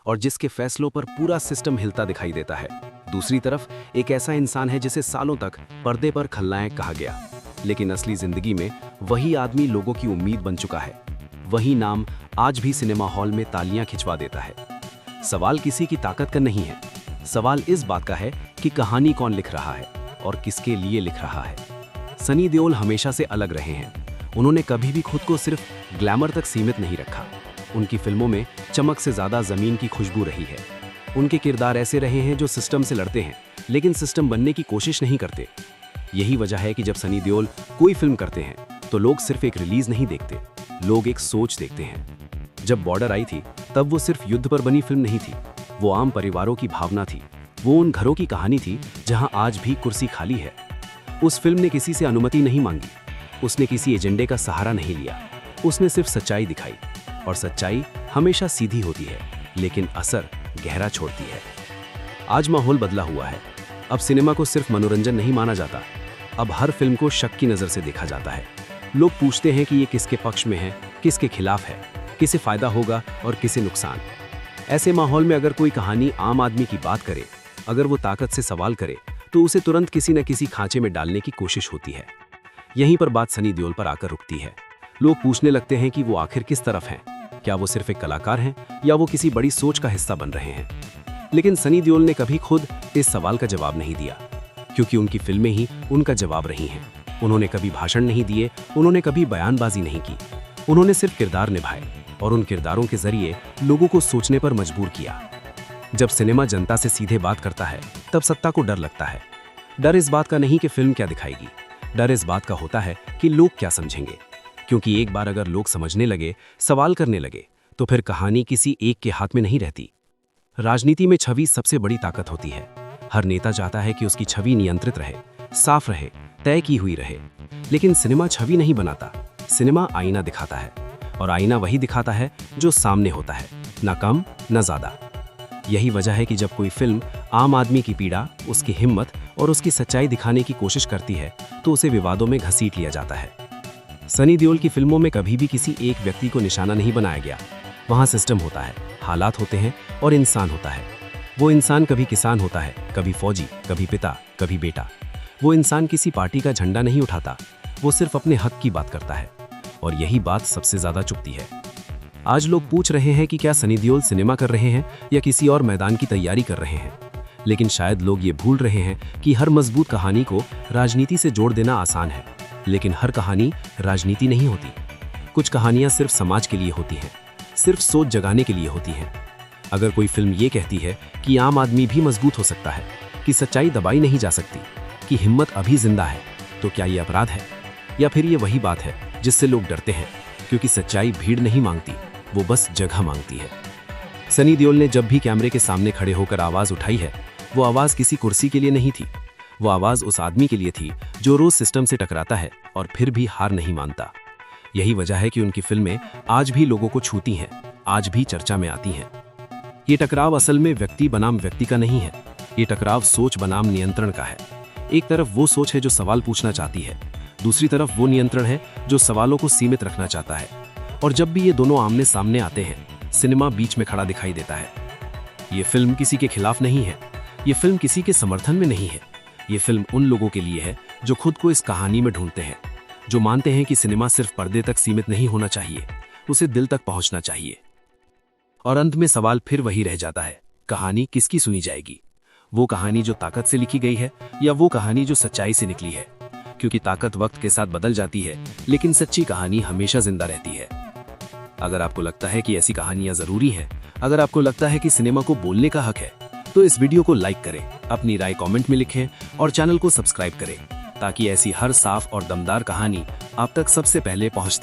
और जिसके फैसलों पर पूरा सिस्टम हिलता दिखाई देता है। दूसरी तरफ एक ऐसा इंसान है जिसे सालों तक पर्दे पर खलनायक कहा गया, लेकिन असली जिंदगी में वही आदमी लोगों की उम्मीद बन चुका है। वही नाम आज भी सिनेमा हॉल में तालियां खिंचवा देता है। सवाल किसी की ताकत का नहीं है, सवाल इस बात का है कि कहानी कौन लिख रहा है और किसके लिए लिख रहा है। सनी देओल हमेशा से अलग रहे हैं। उन्होंने कभी भी खुद को सिर्फ ग्लैमर तक सीमित नहीं रखा। उनकी फिल्मों में चमक से ज्यादा जमीन की खुशबू रही है। उनके किरदार ऐसे रहे हैं जो सिस्टम से लड़ते हैं, लेकिन सिस्टम बनने की कोशिश नहीं करते। यही वजह है कि जब सनी देओल कोई फिल्म करते हैं तो लोग सिर्फ एक रिलीज नहीं देखते, लोग एक सोच देखते हैं। जब बॉर्डर आई थी तब वो सिर्फ युद्ध पर बनी फिल्म नहीं थी, वो आम परिवारों की भावना थी। वो उन घरों की कहानी थी जहां आज भी कुर्सी खाली है। उस फिल्म ने किसी से अनुमति नहीं मांगी, उसने किसी एजेंडे का सहारा नहीं लिया। उसने सिर्फ सच्चाई दिखाई, और सच्चाई हमेशा सीधी होती है, लेकिन असर गहरा छोड़ती है। आज माहौल बदला हुआ है। अब सिनेमा को सिर्फ मनोरंजन नहीं माना जाता, अब हर फिल्म को शक की नज़र से देखा जाता है। लोग पूछते हैं कि ये किसके पक्ष में है, किसके खिलाफ है, किसे फायदा होगा और किसे नुकसान। ऐसे माहौल में अगर कोई कहानी आम आदमी की बात करे, अगर वो ताकत से सवाल करे, तो उसे तुरंत किसी न किसी खांचे में डालने की कोशिश होती है। यहीं पर बात सनी देओल पर आकर रुकती है। लोग पूछने लगते हैं कि वो आखिर किस तरफ हैं। क्या वो सिर्फ एक कलाकार हैं या वो किसी बड़ी सोच का हिस्सा बन रहे हैं? लेकिन सनी देओल ने कभी खुद इस सवाल का जवाब नहीं दिया, क्योंकि उनकी फिल्में ही उनका जवाब रही हैं। उन्होंने कभी भाषण नहीं दिए, उन्होंने कभी बयानबाजी नहीं की। उन्होंने सिर्फ किरदार निभाए और उन किरदारों के जरिए लोगों को सोचने पर मजबूर किया। जब सिनेमा जनता से सीधे बात करता है तब सत्ता को डर लगता है। डर इस बात का नहीं कि फिल्म क्या दिखाएगी, डर इस बात का होता है कि लोग क्या समझेंगे। क्योंकि एक बार अगर लोग समझने लगे, सवाल करने लगे, तो फिर कहानी किसी एक के हाथ में नहीं रहती। राजनीति में छवि सबसे बड़ी ताकत होती है। हर नेता चाहता है कि उसकी छवि नियंत्रित रहे, साफ रहे, तय की हुई रहे। लेकिन सिनेमा छवि नहीं बनाता, सिनेमा आईना दिखाता है, और आईना वही दिखाता है जो सामने होता है, न कम न ज्यादा। यही वजह है कि जब कोई फिल्म आम आदमी की पीड़ा, उसकी हिम्मत और उसकी सच्चाई दिखाने की कोशिश करती है तो उसे विवादों में घसीट लिया जाता है। सनी देओल की फिल्मों में कभी भी किसी एक व्यक्ति को निशाना नहीं बनाया गया। वहाँ सिस्टम होता है, हालात होते हैं और इंसान होता है। वो इंसान कभी किसान होता है, कभी फौजी, कभी पिता, कभी बेटा। वो इंसान किसी पार्टी का झंडा नहीं उठाता, वो सिर्फ अपने हक की बात करता है, और यही बात सबसे ज्यादा चुभती है। आज लोग पूछ रहे हैं कि क्या सनी देओल सिनेमा कर रहे हैं या किसी और मैदान की तैयारी कर रहे हैं। लेकिन शायद लोग ये भूल रहे हैं कि हर मजबूत कहानी को राजनीति से जोड़ देना आसान है, लेकिन हर कहानी राजनीति नहीं होती। कुछ कहानियां सिर्फ समाज के लिए होती हैं, सिर्फ सोच जगाने के लिए होती हैं। अगर कोई फिल्म ये कहती है कि आम आदमी भी मजबूत हो सकता है, कि सच्चाई दबाई नहीं जा सकती, कि हिम्मत अभी जिंदा है, तो क्या ये अपराध है? या फिर ये वही बात है जिससे लोग डरते हैं, क्योंकि सच्चाई भीड़ नहीं मांगती, वो बस जगह मांगती है। सनी देओल ने जब भी कैमरे के सामने खड़े होकर आवाज उठाई है, वो आवाज किसी कुर्सी के लिए नहीं थी, वो आवाज उस आदमी के लिए थी जो रोज सिस्टम से टकराता है और फिर भी हार नहीं मानता। यही वजह है कि उनकी फिल्में आज भी लोगों को छूती हैं, आज भी चर्चा में आती हैं। ये टकराव असल में व्यक्ति बनाम व्यक्ति का नहीं है, ये टकराव सोच बनाम नियंत्रण का है। एक तरफ वो सोच है जो सवाल पूछना चाहती है, दूसरी तरफ वो नियंत्रण है जो सवालों को सीमित रखना चाहता है। और जब भी ये दोनों आमने सामने आते हैं, सिनेमा बीच में खड़ा दिखाई देता है। ये फिल्म किसी के खिलाफ नहीं है, ये फिल्म किसी के समर्थन में नहीं है। ये फिल्म उन लोगों के लिए है जो खुद को इस कहानी में ढूंढते हैं, जो मानते हैं कि सिनेमा सिर्फ पर्दे तक सीमित नहीं होना चाहिए, उसे दिल तक पहुंचना चाहिए। और अंत में सवाल फिर वही रह जाता है, कहानी किसकी सुनी जाएगी? वो कहानी जो ताकत से लिखी गई है या वो कहानी जो सच्चाई से निकली है? क्योंकि ताकत वक्त के साथ बदल जाती है, लेकिन सच्ची कहानी हमेशा जिंदा रहती है। अगर आपको लगता है कि ऐसी कहानियां जरूरी हैं, अगर आपको लगता है कि सिनेमा को बोलने का हक है, तो इस वीडियो को लाइक करें, अपनी राय कमेंट में लिखें और चैनल को सब्सक्राइब करें, ताकि ऐसी हर साफ और दमदार कहानी आप तक सबसे पहले पहुंचती रहे।